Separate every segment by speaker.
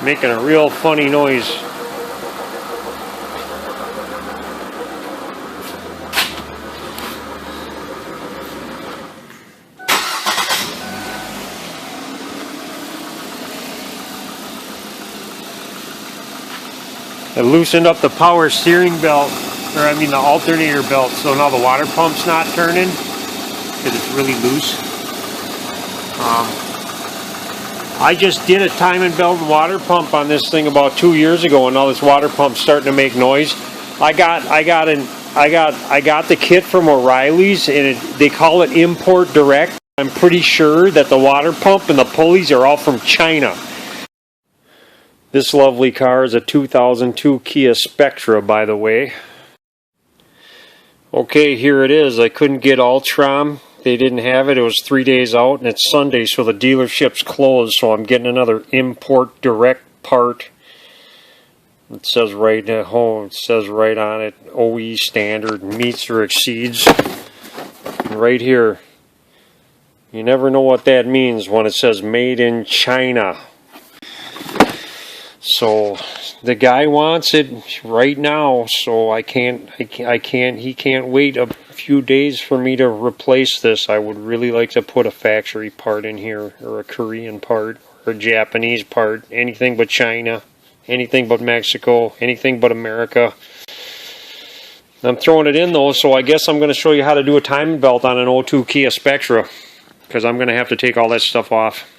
Speaker 1: making a real funny noise. I loosened up the power steering belt, or I mean the alternator belt, so now the water pump's not turning because it's really loose. I just did a timing belt and water pump on this thing about 2 years ago, and now this water pump's starting to make noise. I got the kit from O'Reilly's, and they call it import direct. I'm pretty sure that the water pump and the pulleys are all from China. This lovely car is a 2002 Kia Spectra, by the way. Okay, here it is. I couldn't get Ultram. They didn't have it. It was 3 days out, and it's Sunday, so the dealership's closed. So I'm getting another import direct part. It says right at home. It says right on it, OE standard, meets or exceeds. And right here, you never know what that means when it says made in China. So the guy wants it right now, so he can't wait a few days for me to replace this. I would really like to put a factory part in here, or a Korean part, or a Japanese part, anything but China, anything but Mexico, anything but America. I'm throwing it in though, so I guess I'm going to show you how to do a timing belt on an 02 Kia Spectra, because I'm going to have to take all that stuff off.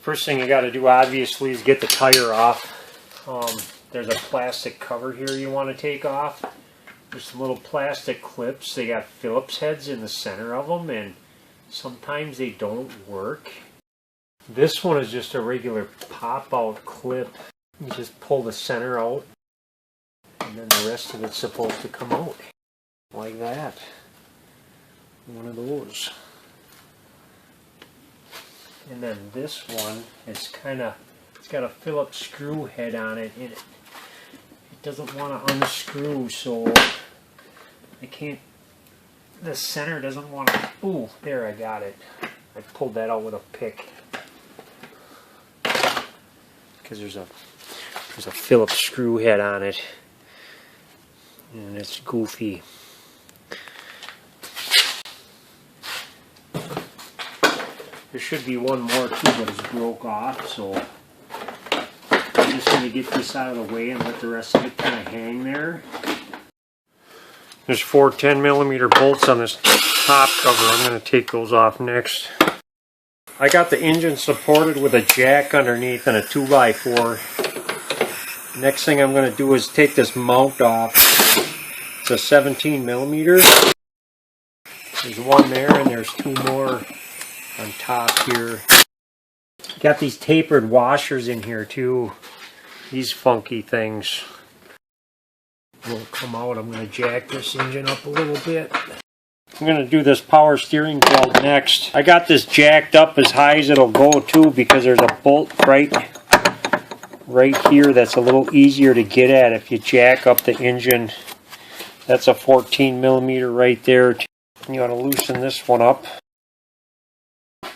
Speaker 1: First thing you got to do, obviously, is get the tire off. There's a plastic cover here you want to take off. There's some little plastic clips. They got Phillips heads in the center of them, and sometimes they don't work. This one is just a regular pop-out clip. You just pull the center out, and then the rest of it's supposed to come out. Like that. One of those. And then this one is it's got a Phillips screw head on it, and it doesn't want to unscrew, so I can't, the center doesn't want to, ooh, there, I got it. I pulled that out with a pick. Because there's a Phillips screw head on it, and it's goofy. There should be one more too, but it's broke off, so I'm just going to get this out of the way and let the rest of it kind of hang there. There's 4 10mm bolts on this top cover. I'm going to take those off next. I got the engine supported with a jack underneath and a 2x4. Next thing I'm going to do is take this mount off. It's a 17mm. There's one there, and there's 2 more on top here. Got these tapered washers in here too. These funky things will come out. I'm going to jack this engine up a little bit. I'm going to do this power steering belt next. I got this jacked up as high as it'll go too, because there's a bolt right here that's a little easier to get at if you jack up the engine. That's a 14mm right there. You want to loosen this one up.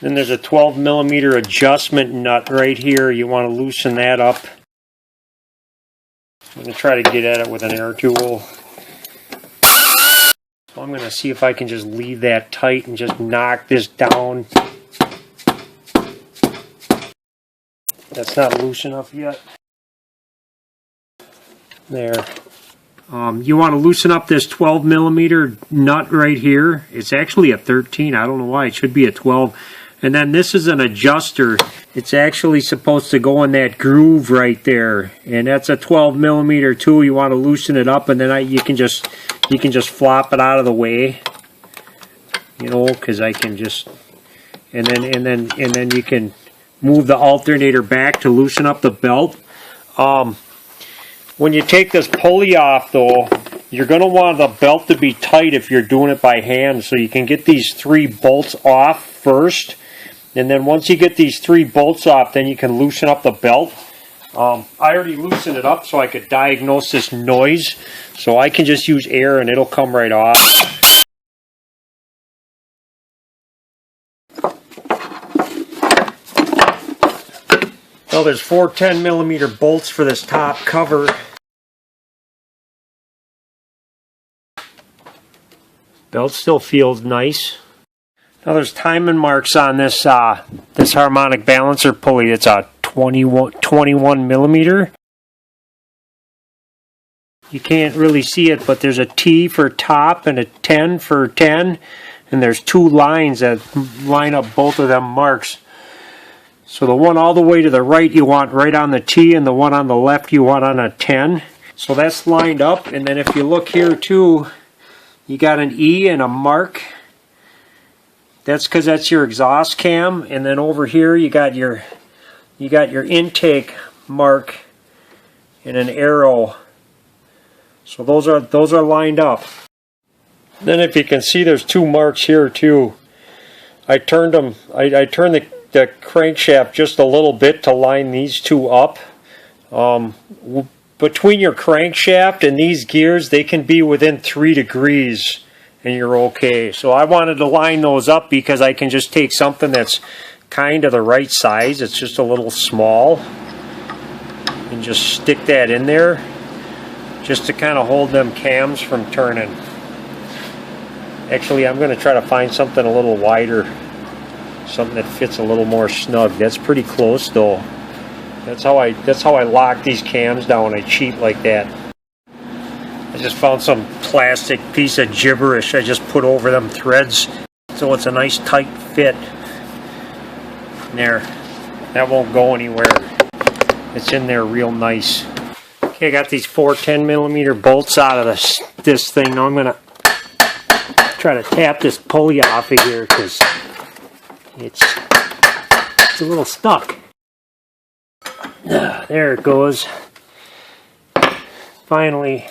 Speaker 1: Then there's a 12mm adjustment nut right here. You want to loosen that up. I'm going to try to get at it with an air tool. So I'm going to see if I can just leave that tight and just knock this down. That's not loose enough yet. There. You want to loosen up this 12mm nut right here. It's actually a 13. I don't know why. It should be a 12. And then this is an adjuster. It's actually supposed to go in that groove right there, and that's a 12mm too. You want to loosen it up, and then you can just flop it out of the way, you know, because I can just, and then you can move the alternator back to loosen up the belt. When you take this pulley off, though, you're going to want the belt to be tight if you're doing it by hand, so you can get these 3 bolts off first. And then once you get these 3 bolts off, then you can loosen up the belt. I already loosened it up so I could diagnose this noise. So I can just use air and it'll come right off. Now there's 4 10mm bolts for this top cover. Belt still feels nice. Now there's timing marks on this this harmonic balancer pulley. It's a 21mm. You can't really see it, but there's a T for top and a 10 for 10, and there's 2 lines that line up both of them marks. So the one all the way to the right you want right on the T, and the one on the left you want on a 10. So that's lined up, and then if you look here too, you got an E and a mark. That's because that's your exhaust cam, and then over here you got your intake mark and an arrow. So those are lined up. Then if you can see, there's 2 marks here too. I turned them. I turned the crankshaft just a little bit to line these 2 up. Between your crankshaft and these gears, they can be within 3 degrees and you're okay. So I wanted to line those up because I can just take something that's kind of the right size, it's just a little small, and just stick that in there just to kind of hold them cams from turning. Actually, I'm going to try to find something a little wider, something that fits a little more snug. That's pretty close though. That's how I lock these cams down. I cheat like that. I just found some plastic piece of gibberish I just put over them threads, so it's a nice tight fit. There, that won't go anywhere. It's in there real nice. Okay, I got these 4 10mm bolts out of this thing. Now I'm gonna try to tap this pulley off of here because it's a little stuck. There it goes. Finally,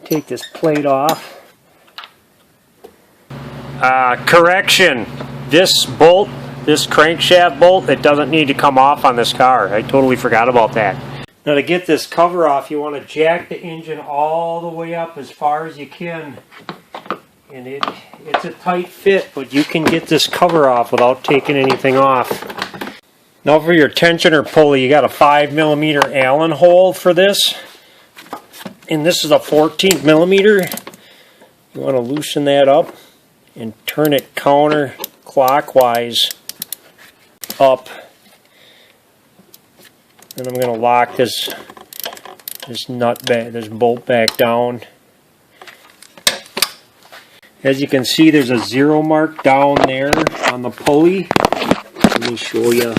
Speaker 1: take this plate off. Correction. This bolt, this crankshaft bolt, it doesn't need to come off on this car. I totally forgot about that. Now to get this cover off, you want to jack the engine all the way up as far as you can. And it's a tight fit, but you can get this cover off without taking anything off. Now for your tensioner pulley, you got a 5mm Allen hole for this. And this is a 14mm. You want to loosen that up and turn it counterclockwise up. And I'm going to lock this bolt back down. As you can see, there's a 0 mark down there on the pulley. Let me show you.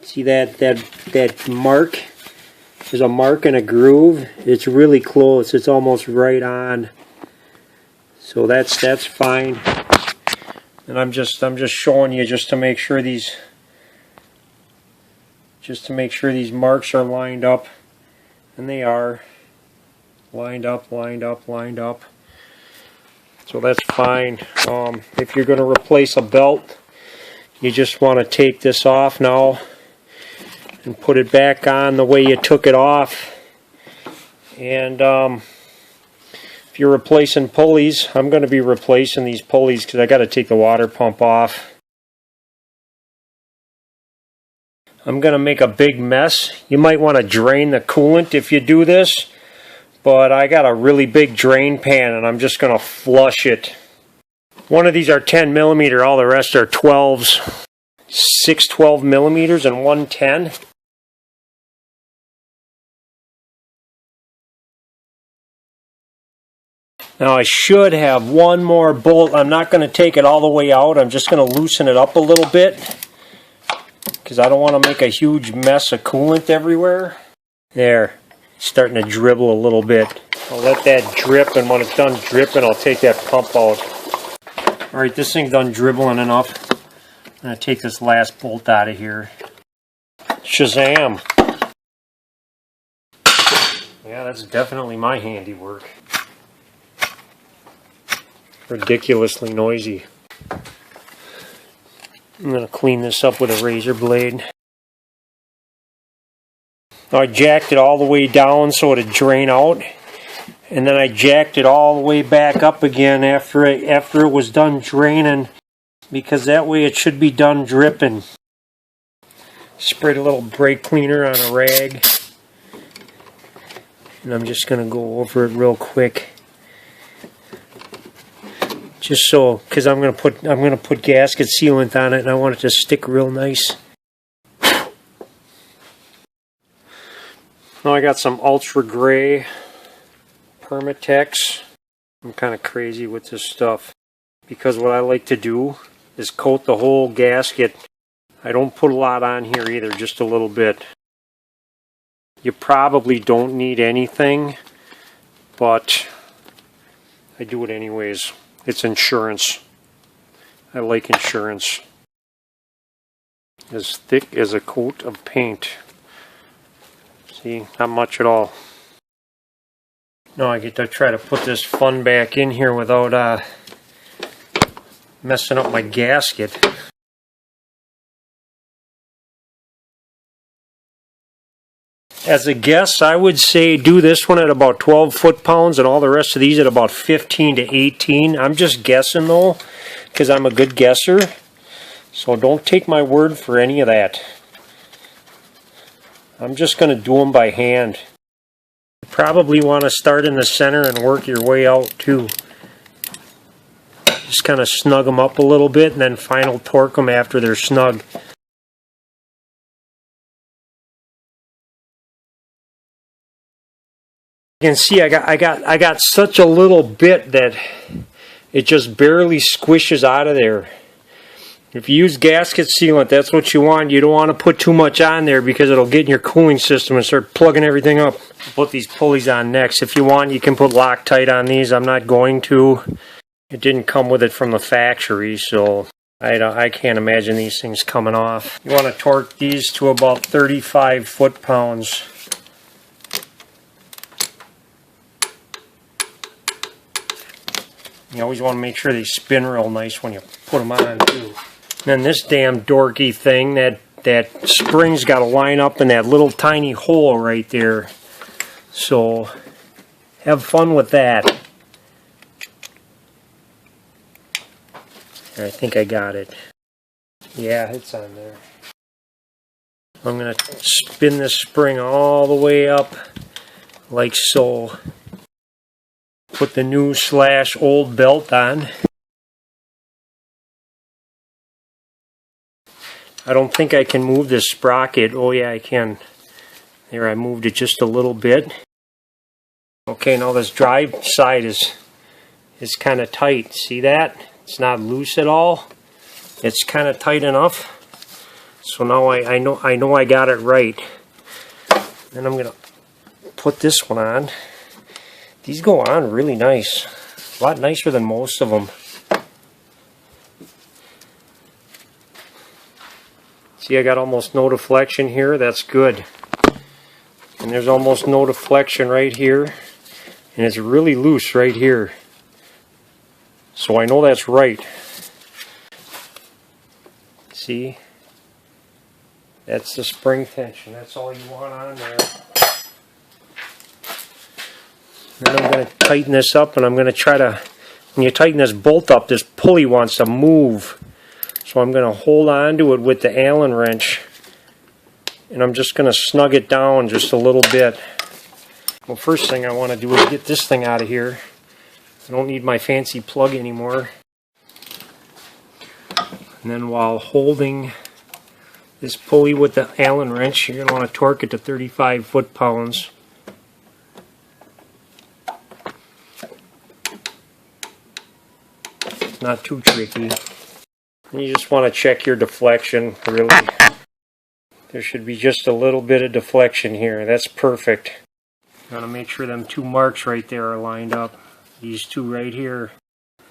Speaker 1: See that mark? There's a mark and a groove. It's really close. It's almost right on. So that's fine. And I'm just showing you just to make sure these marks are lined up, and they are lined up. So that's fine. If you're going to replace a belt, you just want to take this off now and put it back on the way you took it off. And if you're replacing pulleys, I'm going to be replacing these pulleys because I got to take the water pump off. I'm going to make a big mess. You might want to drain the coolant if you do this, but I got a really big drain pan and I'm just going to flush it. One of these are 10mm, all the rest are 12s. 6 12mm and 1 10. Now I should have one more bolt. I'm not going to take it all the way out. I'm just going to loosen it up a little bit because I don't want to make a huge mess of coolant everywhere. There, it's starting to dribble a little bit. I'll let that drip, and when it's done dripping, I'll take that pump out. Alright, this thing's done dribbling enough. I'm going to take this last bolt out of here. Shazam! Yeah, that's definitely my handiwork. Ridiculously noisy. I'm going to clean this up with a razor blade. Now I jacked it all the way down so it'd drain out, and then I jacked it all the way back up again after it was done draining. because that way it should be done dripping. Sprayed a little brake cleaner on a rag, and I'm just going to go over it real quick. Just so, because I'm going to put gasket sealant on it, and I want it to stick real nice. Now I got some ultra gray Permatex. I'm kind of crazy with this stuff because what I like to do is coat the whole gasket. I don't put a lot on here either, just a little bit. You probably don't need anything, but I do it anyways. It's insurance. I like insurance. As thick as a coat of paint. See, not much at all. Now I get to try to put this fun back in here without messing up my gasket. As a guess, I would say do this one at about 12 foot-pounds and all the rest of these at about 15 to 18. I'm just guessing though, because I'm a good guesser. So don't take my word for any of that. I'm just going to do them by hand. You probably want to start in the center and work your way out too. Just kind of snug them up a little bit and then final torque them after they're snug. You can see I got such a little bit that it just barely squishes out of there. If you use gasket sealant, that's what you want. You don't want to put too much on there because it'll get in your cooling system and start plugging everything up. Put these pulleys on next. If you want, you can put Loctite on these. I'm not going to. It didn't come with it from the factory, so I can't imagine these things coming off. You want to torque these to about 35 foot-pounds. You always want to make sure they spin real nice when you put them on too. And then this damn dorky thing, that spring's got to line up in that little tiny hole right there. So have fun with that. I think I got it. Yeah, it's on there. I'm going to spin this spring all the way up like so. Put the new / old belt on. I don't think I can move this sprocket. Oh yeah, I can. There, I moved it just a little bit. Okay, now this drive side is kind of tight. See that? It's not loose at all. It's kind of tight enough. So now I know I got it right. Then I'm gonna put this one on. These go on really nice. A lot nicer than most of them. See, I got almost no deflection here. That's good. And there's almost no deflection right here. And it's really loose right here. So I know that's right. See? That's the spring tension. That's all you want on there. Then I'm going to tighten this up, and I'm going to try to, when you tighten this bolt up, this pulley wants to move. So I'm going to hold on to it with the Allen wrench, and I'm just going to snug it down just a little bit. Well, first thing I want to do is get this thing out of here. I don't need my fancy plug anymore. And then while holding this pulley with the Allen wrench, you're going to want to torque it to 35 foot-pounds. Not too tricky. And you just want to check your deflection, really. There should be just a little bit of deflection here. That's perfect. Got to make sure them two marks right there are lined up. These two right here.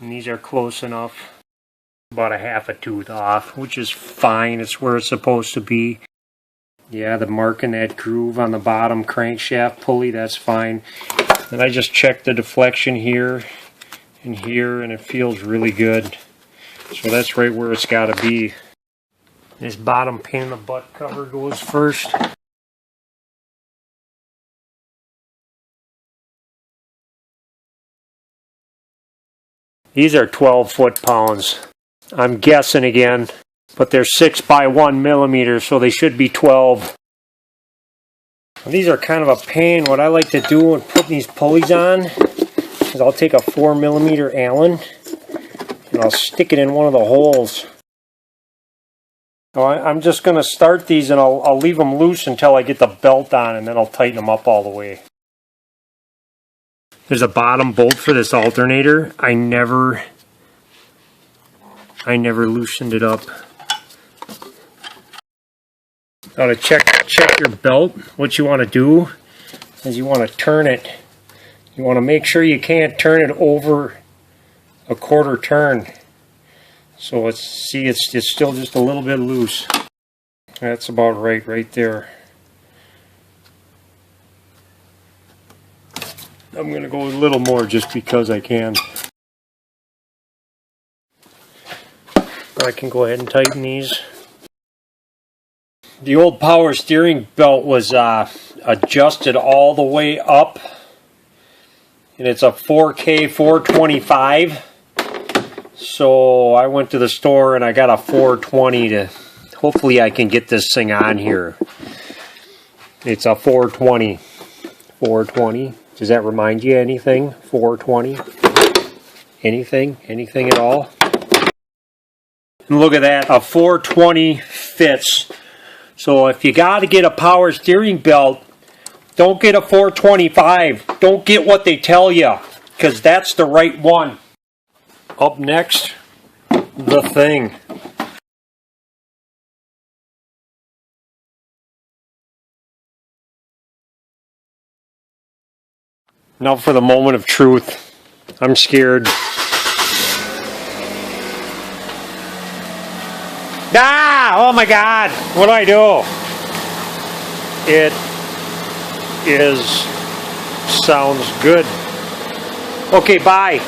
Speaker 1: And these are close enough. About a half a tooth off, which is fine. It's where it's supposed to be. Yeah, the mark in that groove on the bottom crankshaft pulley, that's fine. Then I just checked the deflection here and here, and it feels really good. So that's right where it's got to be. This bottom pain in the butt cover goes first. These are 12 foot-pounds. I'm guessing again, but they're 6 by 1 millimeter, so they should be 12. These are kind of a pain. What I like to do when putting these pulleys on is I'll take a 4 millimeter Allen and I'll stick it in one of the holes. So I'm just going to start these and I'll leave them loose until I get the belt on, and then I'll tighten them up all the way. There's a bottom bolt for this alternator. I never loosened it up. Now to check your belt, what you want to do is you want to turn it. You want to make sure you can't turn it over a quarter turn. So it's still just a little bit loose. That's about right there. I'm going to go a little more just because I can. I can go ahead and tighten these. The old power steering belt was adjusted all the way up, and it's a 4K 425. So I went to the store and I got a 420 to, hopefully I can get this thing on here. It's a 420. 420. Does that remind you anything? 420? Anything? Anything at all? And look at that, a 420 fits. So if you got to get a power steering belt, don't get a 425. Don't get what they tell you, because that's the right one. Up next, the thing. Now for the moment of truth. I'm scared. Ah! Oh my God! What do I do? It sounds good. Okay, bye.